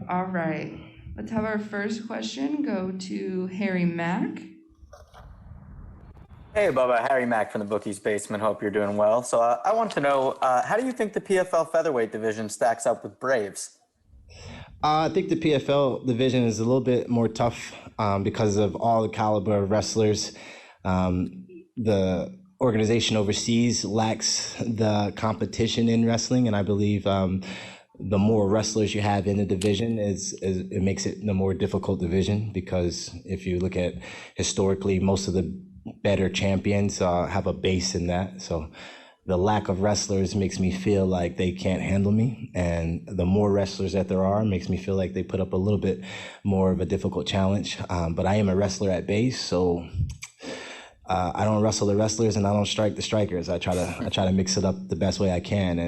All right. Let's have our first question go to Harry Mack. Hey, Bubba, Harry Mack from the Bookies Basement. Hope you're doing well. So I want to know, how do you think the PFL featherweight division stacks up with Braves? I think the PFL division is a little bit more tough because of all the caliber of wrestlers. The organization overseas lacks the competition in wrestling, and I believe the more wrestlers you have in the division it makes it the more difficult division, because if you look at historically, most of the better champions have a base in that. So the lack of wrestlers makes me feel like they can't handle me, and the more wrestlers that there are makes me feel like they put up a little bit more of a difficult challenge. But I am a wrestler at base, so I don't wrestle the wrestlers and I don't strike the strikers. I try to mix it up the best way I can,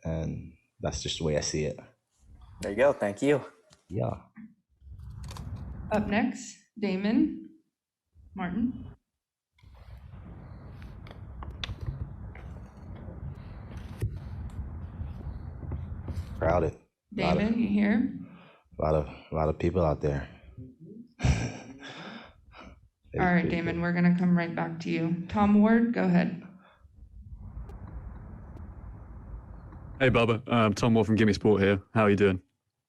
and that's just the way I see it. There you go. Thank you. Yeah. Up next, Damon Martin. Crowded. Damon, you here? A lot of people out there. All right, Damon, we're gonna come right back to you. Tom Ward, go ahead. Hey, Bubba. Tom Moore from Gimme Sport here. How are you doing?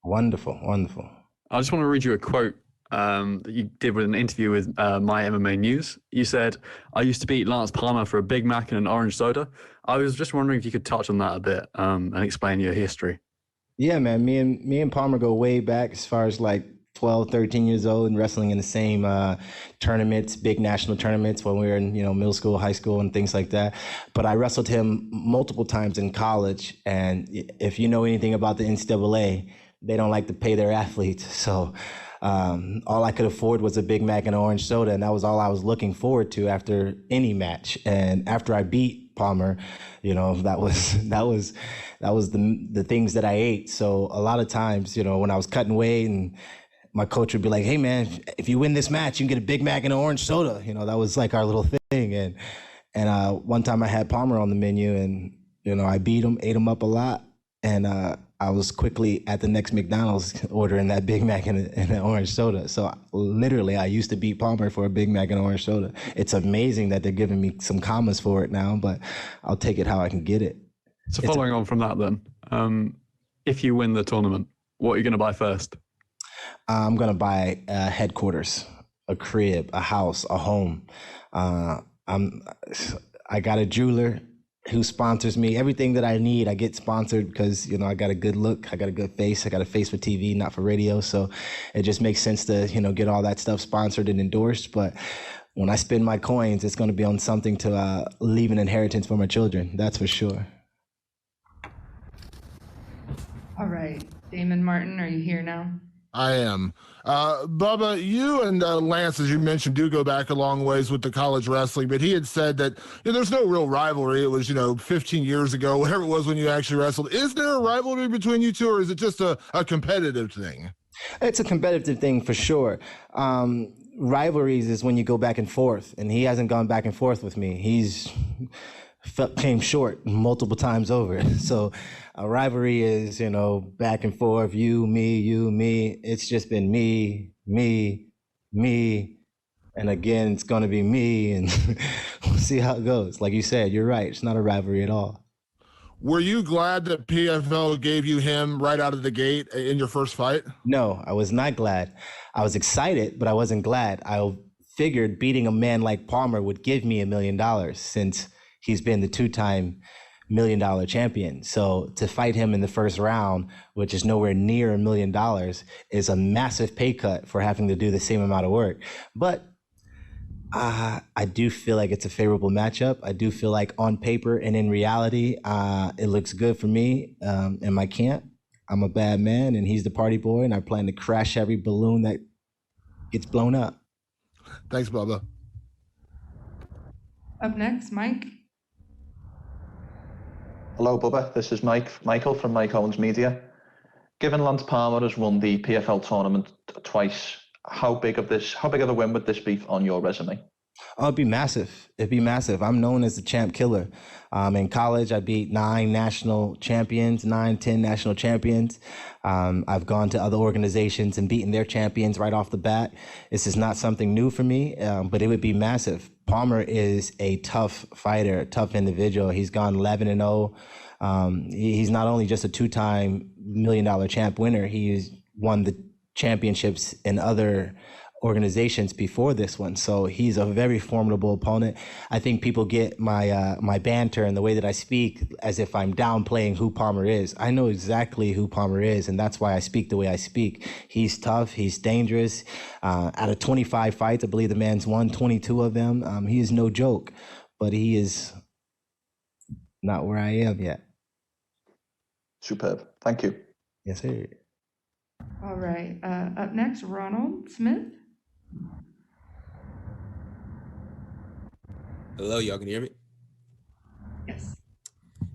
Wonderful, wonderful. I just want to read you a quote that you did with an interview with My MMA News. You said, "I used to beat Lance Palmer for a Big Mac and an orange soda." I was just wondering if you could touch on that a bit and explain your history. Yeah, man. Me and Palmer go way back, as far as like 12, 13 years old, and wrestling in the same tournaments, big national tournaments when we were in, middle school, high school, and things like that. But I wrestled him multiple times in college. And if you know anything about the NCAA, they don't like to pay their athletes. So all I could afford was a Big Mac and an orange soda. And that was all I was looking forward to after any match. And after I beat Palmer, that was the things that I ate. So a lot of times, when I was cutting weight, and my coach would be like, "Hey man, if you win this match, you can get a Big Mac and an orange soda." That was like our little thing. And one time I had Palmer on the menu, and I beat him, ate him up a lot, and I was quickly at the next McDonald's ordering that Big Mac and an orange soda. So literally, I used to beat Palmer for a Big Mac and orange soda. It's amazing that they're giving me some commas for it now, but I'll take it how I can get it. So following on from that then, if you win the tournament, what are you going to buy first? I'm going to buy headquarters, a crib, a house, a home. I got a jeweler who sponsors me. Everything that I need, I get sponsored because, I got a good look, I got a good face, I got a face for TV, not for radio. So it just makes sense to, get all that stuff sponsored and endorsed. But when I spend my coins, it's going to be on something to leave an inheritance for my children. That's for sure. All right, Damon Martin, are you here now? I am. Bubba, you and Lance, as you mentioned, do go back a long ways with the college wrestling, but he had said that there's no real rivalry. It was, 15 years ago, whatever it was when you actually wrestled. Is there a rivalry between you two, or is it just a competitive thing? It's a competitive thing for sure. Rivalries is when you go back and forth, and he hasn't gone back and forth with me. He's came short multiple times over. So a rivalry is, back and forth, you, me. It's just been me. And again, it's going to be me, and we'll see how it goes. Like you said, you're right. It's not a rivalry at all. Were you glad that PFL gave you him right out of the gate in your first fight? No, I was not glad. I was excited, but I wasn't glad. I figured beating a man like Palmer would give me $1 million, since he's been the two-time $1 million champion. So to fight him in the first round, which is nowhere near $1 million, is a massive pay cut for having to do the same amount of work. But I do feel like it's a favorable matchup. I do feel like on paper and in reality, it looks good for me in my camp. I'm a bad man, and he's the party boy, and I plan to crash every balloon that gets blown up. Thanks, Bubba. Up next, Mike. Hello, Bubba. This is Michael from Mike Owens Media. Given Lance Palmer has won the PFL tournament twice, how big of a win would this be on your resume? Oh, it'd be massive. It'd be massive. I'm known as the champ killer. In college, I beat 10 national champions. I've gone to other organizations and beaten their champions right off the bat. This is not something new for me, but it would be massive. Palmer is a tough fighter, a tough individual. He's gone 11-0. He's not only just a two-time $1 million champ winner, he's won the championships in other organizations before this one. So he's a very formidable opponent. I think people get my banter and the way that I speak as if I'm downplaying who Palmer is. I know exactly who Palmer is, and that's why I speak the way I speak. He's tough. He's dangerous. Out of 25 fights, I believe the man's won 22 of them. He is no joke, but he is not where I am yet. Superb. Thank you. Yes, sir. All right. Up next, Ronald Smith. Hello, y'all can hear me? Yes.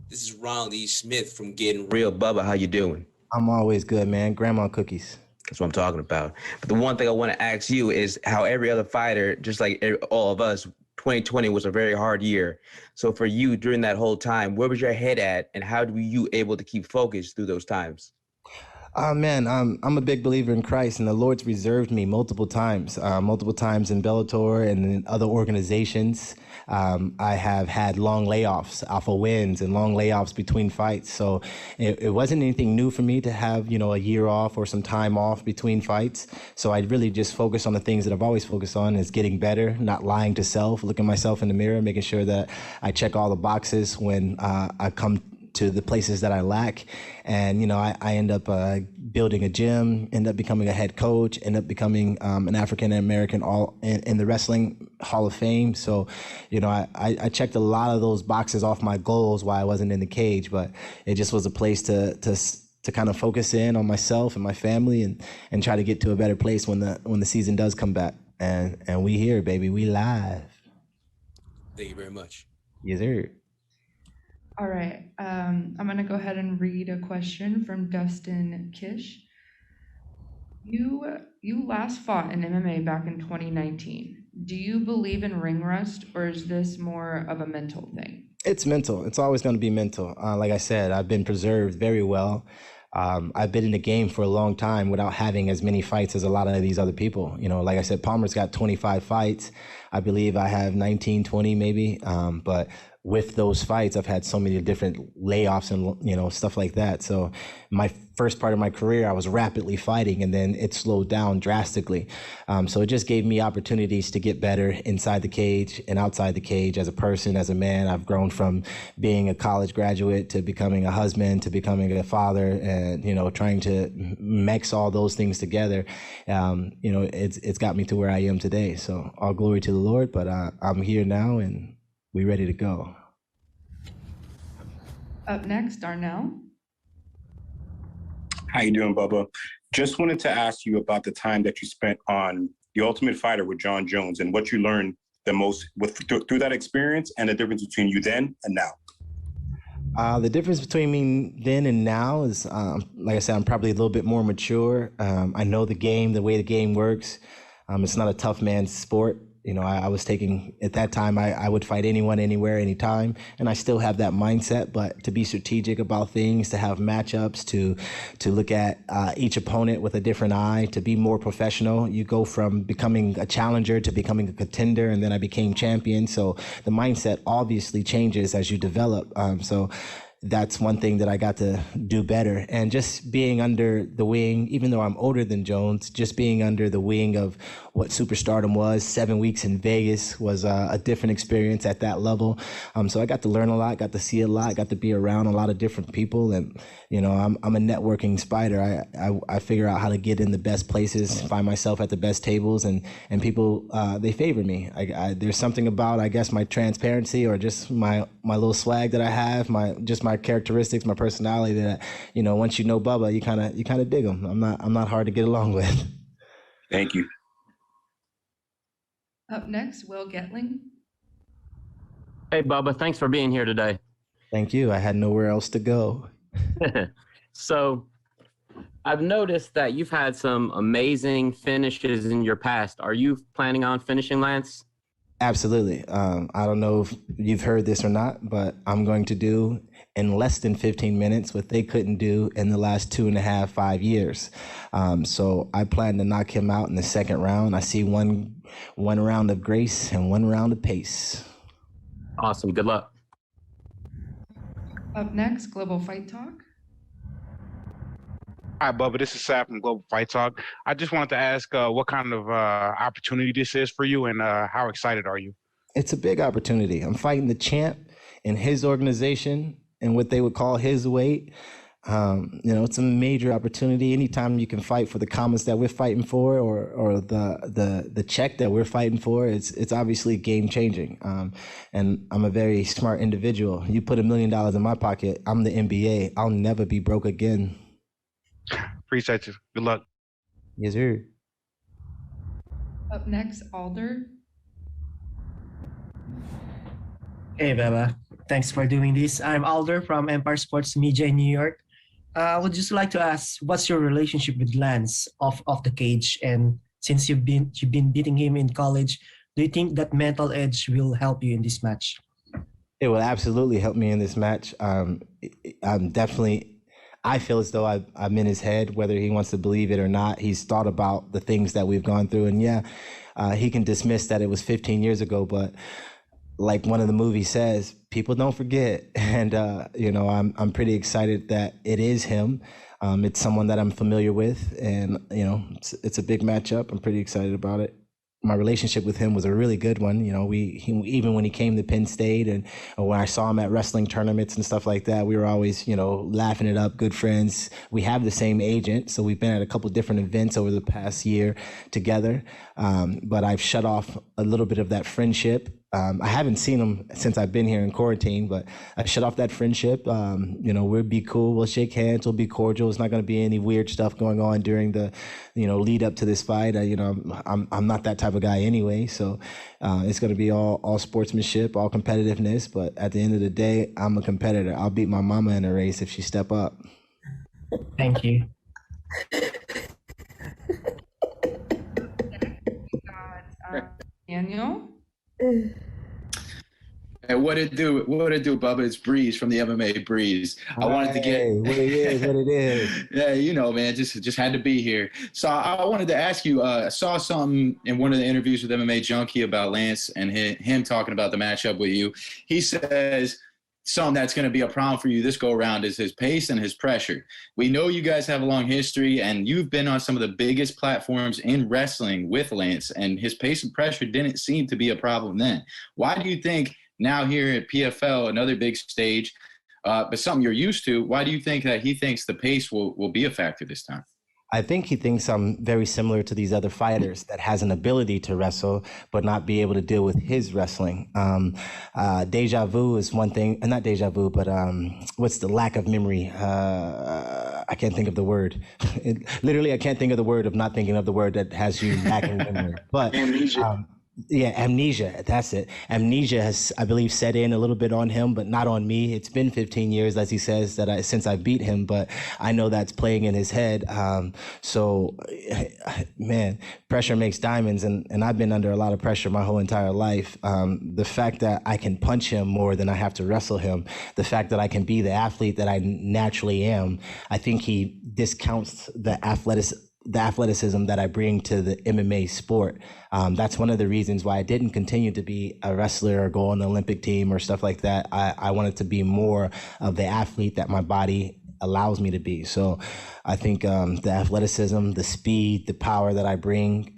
This is Ronald E. Smith from Getting Real. Bubba, how you doing? I'm always good, man. Grandma cookies. That's what I'm talking about. But the one thing I want to ask you is how every other fighter, just like all of us, 2020 was a very hard year. So for you during that whole time, where was your head at and how were you able to keep focused through those times? Man, I'm a big believer in Christ, and the Lord's reserved me multiple times in Bellator and in other organizations. I have had long layoffs, alpha wins, and long layoffs between fights. So it wasn't anything new for me to have, a year off or some time off between fights. So I really just focus on the things that I've always focused on, is getting better, not lying to self, looking myself in the mirror, making sure that I check all the boxes when I come to the places that I lack. And, I end up building a gym, end up becoming a head coach, end up becoming an African-American all in the Wrestling Hall of Fame. So, I checked a lot of those boxes off my goals while I wasn't in the cage, but it just was a place to kind of focus in on myself and my family and try to get to a better place when the season does come back. And we here, baby, we live. Thank you very much. Yes, sir. All right. I'm going to go ahead and read a question from Dustin Kish. You last fought in MMA back in 2019. Do you believe in ring rust, or is this more of a mental thing? It's mental. It's always going to be mental. Like I said, I've been preserved very well. I've been in the game for a long time without having as many fights as a lot of these other people. Like I said, Palmer's got 25 fights. I believe I have 19, 20 maybe. But with those fights, I've had so many different layoffs and, stuff like that. So my first part of my career, I was rapidly fighting, and then it slowed down drastically. So it just gave me opportunities to get better inside the cage and outside the cage as a person, as a man. I've grown from being a college graduate to becoming a husband, to becoming a father, and, trying to mix all those things together. It's got me to where I am today. So all glory to the Lord, but I'm here now and we ready to go. Up next, Darnell. How you doing, Bubba? Just wanted to ask you about the time that you spent on The Ultimate Fighter with Jon Jones and what you learned the most through that experience, and the difference between you then and now. The difference between me then and now is, like I said, I'm probably a little bit more mature. I know the game, the way the game works. It's not a tough man's sport. I was taking, at that time, I would fight anyone, anywhere, anytime. And I still have that mindset, but to be strategic about things, to have matchups, to look at each opponent with a different eye, to be more professional. You go from becoming a challenger to becoming a contender, and then I became champion. So the mindset obviously changes as you develop. So that's one thing that I got to do better. And just being under the wing, even though I'm older than Jones, just being under the wing of what superstardom was, 7 weeks in Vegas was a different experience at that level. So I got to learn a lot, got to see a lot, got to be around a lot of different people. And, I'm a networking spider. I figure out how to get in the best places, find myself at the best tables, and people, they favor me. There's something about, I guess, my transparency, or just my little swag that I have, my characteristics, my personality, that, once you know Bubba, you kind of dig him. I'm not hard to get along with. Thank you. Up next, Will Getling. Hey, Bubba, thanks for being here today. Thank you. I had nowhere else to go. So I've noticed that you've had some amazing finishes in your past. Are you planning on finishing, Lance? Absolutely. I don't know if you've heard this or not, but I'm going to do in less than 15 minutes what they couldn't do in the last 2.5, 5 years. So I plan to knock him out in the second round. I see one round of grace and one round of pace. Awesome. Good luck. Up next, Global Fight Talk. Hi, Bubba. This is Sap from Global Fight Talk. I just wanted to ask what kind of opportunity this is for you and how excited are you? It's a big opportunity. I'm fighting the champ in his organization and what they would call his weight. It's a major opportunity. Anytime you can fight for the comments that we're fighting for, or the check that we're fighting for, it's obviously game changing. And I'm a very smart individual. You put $1 million in my pocket, I'm the NBA. I'll never be broke again. Appreciate you. Good luck. Yes, sir. Up next, Alder. Hey, Bella. Thanks for doing this. I'm Alder from Empire Sports Media in New York. I would just like to ask, what's your relationship with Lance off the cage? And since you've been beating him in college, do you think that mental edge will help you in this match? It will absolutely help me in this match. I feel as though I'm in his head, whether he wants to believe it or not. He's thought about the things that we've gone through. And he can dismiss that it was 15 years ago, but like one of the movies says, people don't forget. And, I'm pretty excited that it is him. It's someone that I'm familiar with, and, it's a big matchup. I'm pretty excited about it. My relationship with him was a really good one. Even when he came to Penn State and when I saw him at wrestling tournaments and stuff like that, we were always, laughing it up, good friends. We have the same agent, so we've been at a couple different events over the past year together. But I've shut off a little bit of that friendship. I haven't seen him since I've been here in quarantine, but I shut off that friendship. We'll be cool. We'll shake hands. We'll be cordial. It's not going to be any weird stuff going on during the, lead up to this fight. I'm not that type of guy anyway. So it's going to be all sportsmanship, all competitiveness. But at the end of the day, I'm a competitor. I'll beat my mama in a race if she step up. Thank you. Daniel. Hey, what it do, Bubba? It's Breeze from the MMA Breeze. I wanted to get what it is. Yeah, man, just had to be here. So I wanted to ask you. I saw something in one of the interviews with MMA Junkie about Lance and him talking about the matchup with you. He says something that's going to be a problem for you this go around is his pace and his pressure. We know you guys have a long history, and you've been on some of the biggest platforms in wrestling with Lance, and his pace and pressure didn't seem to be a problem then. Why do you think now here at PFL, another big stage, but something you're used to, why do you think that he thinks the pace will be a factor this time? I think he thinks I'm very similar to these other fighters that has an ability to wrestle, but not be able to deal with his wrestling. Deja vu is one thing, not deja vu, but what's the lack of memory? I can't think of the word. Literally, I can't think of the word of not thinking of the word that has you lacking memory. But amnesia. That's it. Amnesia has, I believe, set in a little bit on him, but not on me. It's been 15 years, as he says, since I beat him, but I know that's playing in his head. So, man, pressure makes diamonds, and I've been under a lot of pressure my whole entire life. The fact that I can punch him more than I have to wrestle him, the fact that I can be the athlete that I naturally am, I think he discounts the athleticism that I bring to the MMA sport. That's one of the reasons why I didn't continue to be a wrestler or go on the Olympic team or stuff like that. I wanted to be more of the athlete that my body allows me to be. So I think the athleticism, the speed, the power that I bring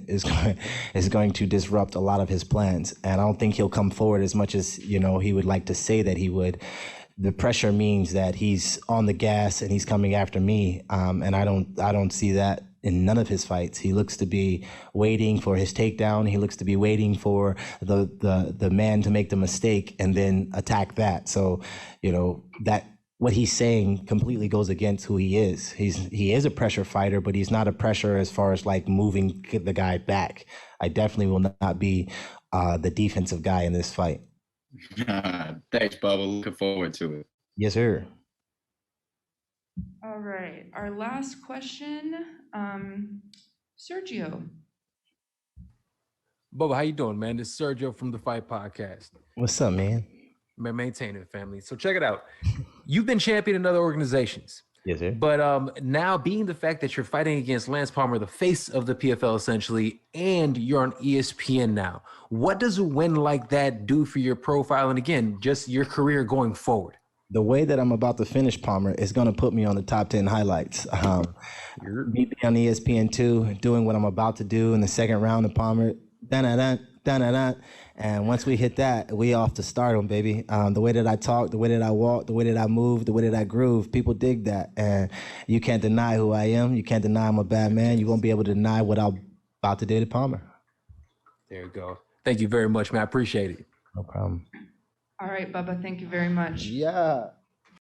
is going to disrupt a lot of his plans. And I don't think he'll come forward as much as, he would like to say that he would. The pressure means that he's on the gas and he's coming after me. And I don't see that in none of his fights. He looks to be waiting for his takedown. He looks to be waiting for the man to make the mistake and then attack that. So, that what he's saying completely goes against who he is. He is a pressure fighter, but he's not a pressure as far as like moving the guy back. I definitely will not be the defensive guy in this fight. Thanks, Bubba. Looking forward to it. Yes, sir. All right. Our last question, Sergio. Bubba, how you doing, man? This is Sergio from the Fight Podcast. What's up, man? Man, maintain it, family. So check it out. You've been champion in other organizations. Yes, sir. But now being the fact that you're fighting against Lance Palmer, the face of the PFL essentially, and you're on ESPN now, what does a win like that do for your profile and again, just your career going forward? The way that I'm about to finish Palmer is going to put me on the top 10 highlights. Me being on ESPN2, doing what I'm about to do in the second round of Palmer, and once we hit that, we off to stardom, baby. The way that I talk, the way that I walk, the way that I move, the way that I groove, people dig that. And you can't deny who I am. You can't deny I'm a bad man. You won't be able to deny what I'm about to do to Palmer. There you go. Thank you very much, man. I appreciate it. No problem. All right, Bubba, thank you very much. Yeah.